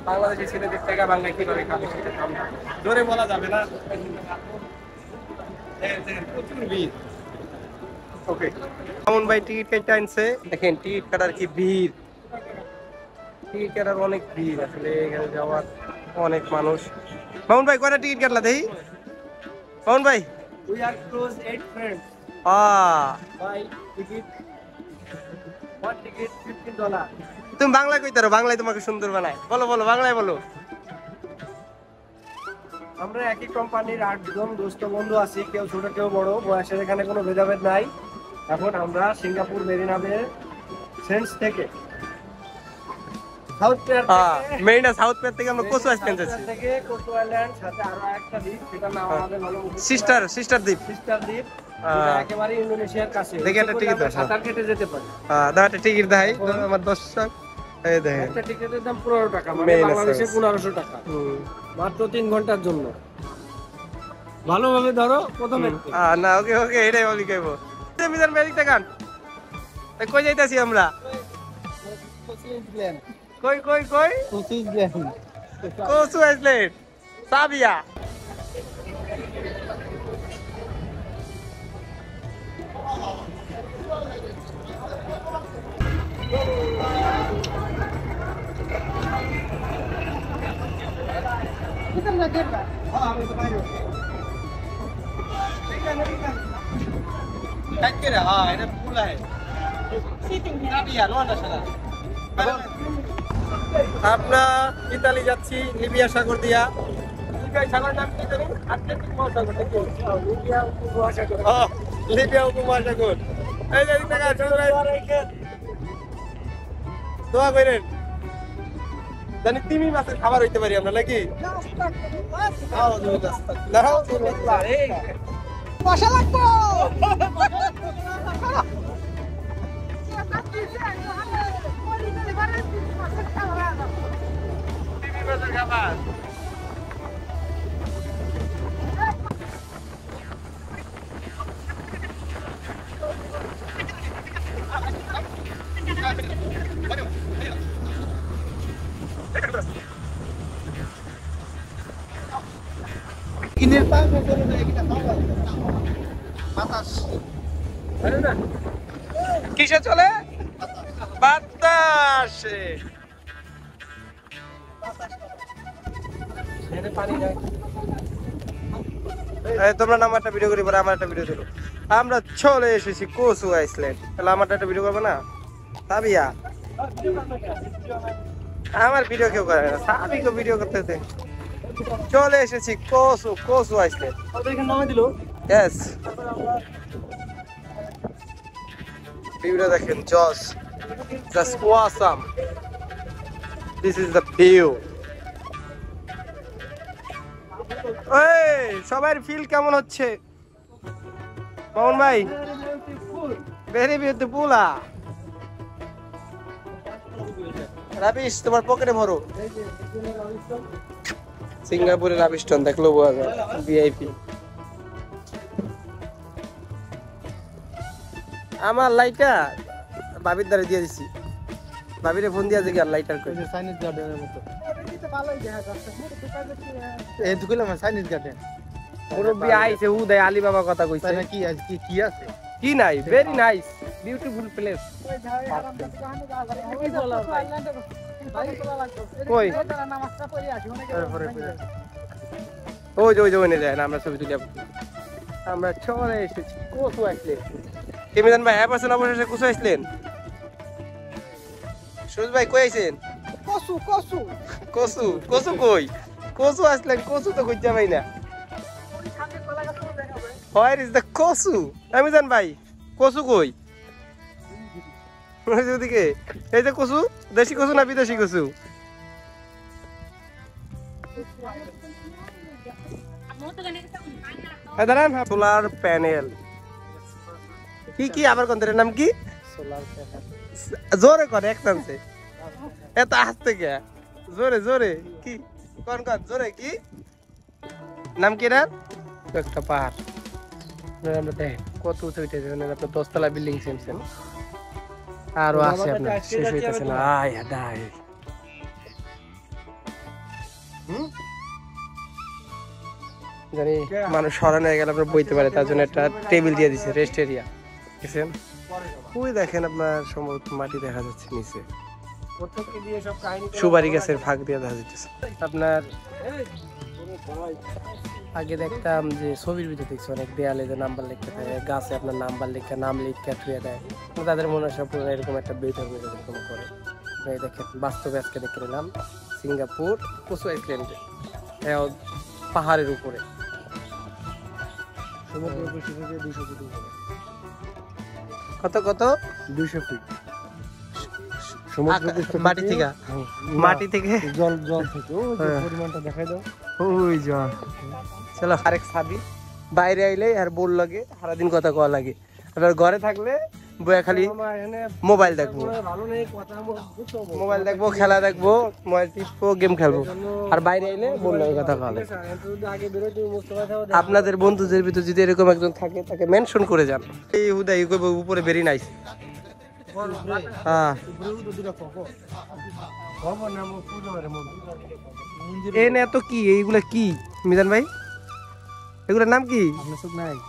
বাংলাদেশের ছেলেদের টাকা বাংলায় কিভাবে খাবে সেটা জোরে বলা যাবে না। প্রচুর ভিড়। ওকে, মামুন ভাই টিকিট কেটে আনছে, দেখেন টিকিট কাটার কি ভিড়, টিকিট কাটার অনেক ভিড়, আসলে এখানে যাওয়ার অনেক মানুষ। মামুন ভাই কয়টা টিকিট কাটলা দেখি? মামুন ভাই We are close 8 friends. Buy ticket. One ticket $15. তুমি বাংলায় কইতারো, বাংলায় তোমাকে সুন্দর বানায়। বলো বলো, বাংলায় বলো। আমরা একই কোম্পানির 8 জন দোস্ত বন্ধু আছি, কেউ ছোট কেউ বড়, বয়সের এখানে কোনো ভেদাভেদ নাই। এখন আমরা সিঙ্গাপুর মেরিনা বে সেন্স থেকে South Pier Marina South Pier থেকে আমরা কোসো আইল্যান্ড যাচ্ছি, থেকে কোসো আইল্যান্ড সাথে আরো একটা দ্বীপ, সেটা নাম আমাদের ভালো সিস্টার দ্বীপ, যেটা একেবারে ইন্দোনেশিয়ার কাছে। দেখি একটা টিকিট দাও, সাঁতার কেটে যেতে পারি। দাও একটা টিকিট দেখাই আমার দর্শক। এই দেখেন একটা টিকিটের দাম 15 টাকা, মানে বাংলাদেশে 1500 টাকা, মাত্র 3 ঘন্টার জন্য। ভালোভাবে ধরো প্রথমে। না ওকে ওকে, এটাই বলি কইব। মিজান ম্যাজিক দেখান, কই যাইতাছি আমরা? কই কই কই? কোসো আইল্যান্ড, সাবিয়া। আমরা ইতালি যাচ্ছি লিবিয়া সাগর দিয়া। সাগর নাম কি জানি? আটলান্টিক মহাসাগর নাকি? লিবিয়া উপমহাসাগর। এই যে টাকা দোয়া করেন জানি তিমি মাছের খাবার হইতে পারি আমরা নাকি? পয়সা লাগবে। খাবার কিসে চলে? বাতাসে। তোমরা নাম একটা ভিডিও করি, পরে আমার একটা ভিডিও দিল। আমরা চলে এসেছি কোসো আইল্যান্ড, তাহলে আমার একটা ভিডিও করবে না? সাবিয়া আমার ভিডিও কেউ করে না, সাবিকে ভিডিও করতে দে। চলে এসেছি কোসো আইল্যান্ড। ইয়েস, ভিউটা দেখেন, জস, just awesome. This is the view. এই সবার ফিল কেমন হচ্ছে মামুন ভাই? Very beautiful. রাবিশ তোমার পকেটে ভরো। সিঙ্গাপুরের রাবিশটন দেখলো বোঝা যায়, ভিআইপি। আমার লাইটার বাবির দ্বারা দিয়ে দিছি, বাবিরে ফোন দিয়া যে লাইটার কই চাইনিজ গার্ডেনের মতো। ভালোই দেখা যাচ্ছে এই দুগুলো চাইনিজ গার্ডেন। মুরব্বি আইছে উদয় আলী বাবা কথা কইছে না। কি আছে কি আছে কি নাই? Very nice beautiful place. কই ওই যে ওই যায় না, আমরা ছবি তুলি। আমরা চলে এসেছি কোসো আইল্যান্ড। কেমিদান ভাই অ্যাপ আছে না? অবশেষে কোসো আইল্যান্ড। সুরজ ভাই কই আইছেন? কসু কই? কোসো আইল্যান্ড, কোসো তো খুঁজে পাই না। Where is the কোসো? কেমিদান ভাই কোসো কই? ওদিকে এই যে কোসো, দেশি কোসো না বিদেশি কোসো? দাঁড়ান, সোলার প্যানেল। কি আবার কোনটার নাম কি? Solar panel. জোরে করে এক চান্সে। এত আসতে কে জোরে জোরে কি কোন কোন জোরে কি নাম কি এর একটা পাহাড় আমরা দেখ কত উঁচু উঠে যাবেন আপনি 10 তলা বিল্ডিং সেমছেন আরো আছে আপনার শেষ হইতেছে না আয় হাদাই জানি মানুষ সরানো হয়ে গেলে আপনার বইতে পারে তার জন্য একটা টেবিল দিয়ে দিছে রেস্ট এরিয়া দেখছেন ওই দেখেন আপনার সম্ভবত মাটি দেখা যাচ্ছে নিচে সুপারি গাছের ফাঁক দিয়ে দেখা যাচ্ছে আপনার আগে দেখতাম যে ছবির ভিতরে দেখছি অনেক দেয়ালে যে নাম্বার লিখতে থাকে গাছে আপনার নাম্বার লিখে নাম লিখে থুয়ে দেয় তাদের মনে হয় সব এরকম একটা বেটার এরকম করে দেখেন বাস্তবে আজকে দেখে নিলাম সিঙ্গাপুর কোসো আইল্যান্ডে পাহাড়ের উপরে কত কত 200 ফিট মাটি থেকে মাটি থেকে জল জল থেকে ওই যে পরিমাণটা দেখাই দাও ওই জল চলো আরেক ছাবি বাইরে আইলে আর বোর লাগে সারাদিন কথা কওয়া লাগে আবার ঘরে থাকলে বইয়া খালি মোবাইল দেখবো মোবাইল দেখবো খেলা দেখবো মোবাইল টিপবো গেম খেলবো আর বাইরে আইলে বোর লাগে কথা কওয়া লাগে আপনাদের বন্ধুদের ভিতর যদি এরকম একজন থাকে তাকে মেনশন করে যান এই হুদাই উপরে বেরিয়ে নাইস হ্যাঁ এত কি এইগুলা কি মিজান ভাই এগুলোর নাম কি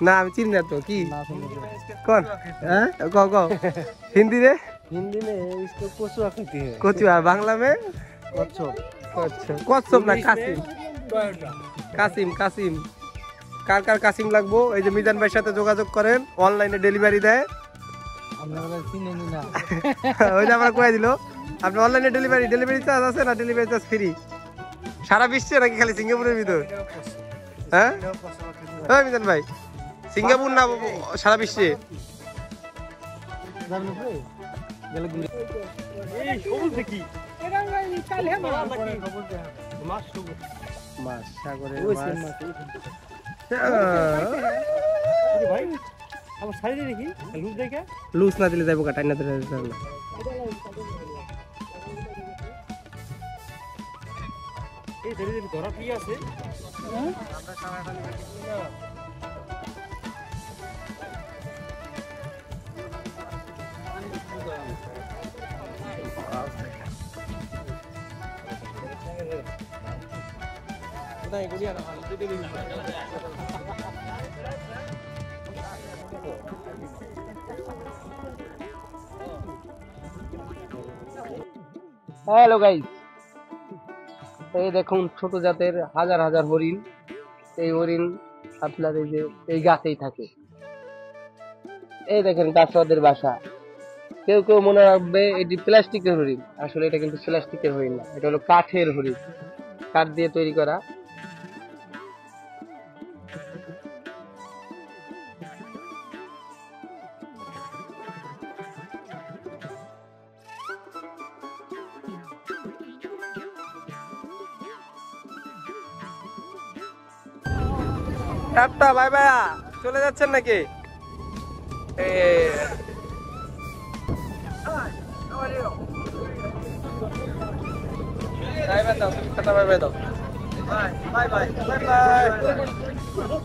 না আমি চিনি না তো কি কোন হ্যাঁ কও কও হিন্দি রে हिंदी में इसको कोसुआ कहते हैं কচু আর বাংলা মে कच्छप কচ্ছপ না কাসিম কাসিম কাসিম কার কার কাসিম লাগবো এই যে মিজান ভাইয়ের সাথে যোগাযোগ করেন অনলাইনে ডেলিভারি দেয় ওই যে আমরা কয়ে দিল আপনি অনলাইনে ডেলিভারি চার্জ আছে না ডেলিভারি চার্জ ফ্রি সারা বিশ্বে নাকি খালি সিঙ্গাপুরের ভিতর হ্যাঁ হ্যাঁ মিজান ভাই সিঙ্গাপুর না সারা বিশ্বে মাছ সাগরে লুজ না দিলে যাবো কাটাই না দিলে যাবো না হ্যালো গাইস এই দেখুন ছোট জাতের হাজার হাজার হরিণ এই হরিণ আপনার এই যে এই গাছেই থাকে এই দেখেন গাছদের বাসা কেউ কেউ মনে রাখবে এটি প্লাস্টিকের হরিণ আসলে এটা কিন্তু প্লাস্টিকের হরিণ না এটা হলো কাঠের হরিণ কাঠ দিয়ে তৈরি করা টাটা বাই বাই চলে যাচ্ছেন নাকি বাই বাই দাও টাটা বাই বাই দাও বাই বাই বাই বাই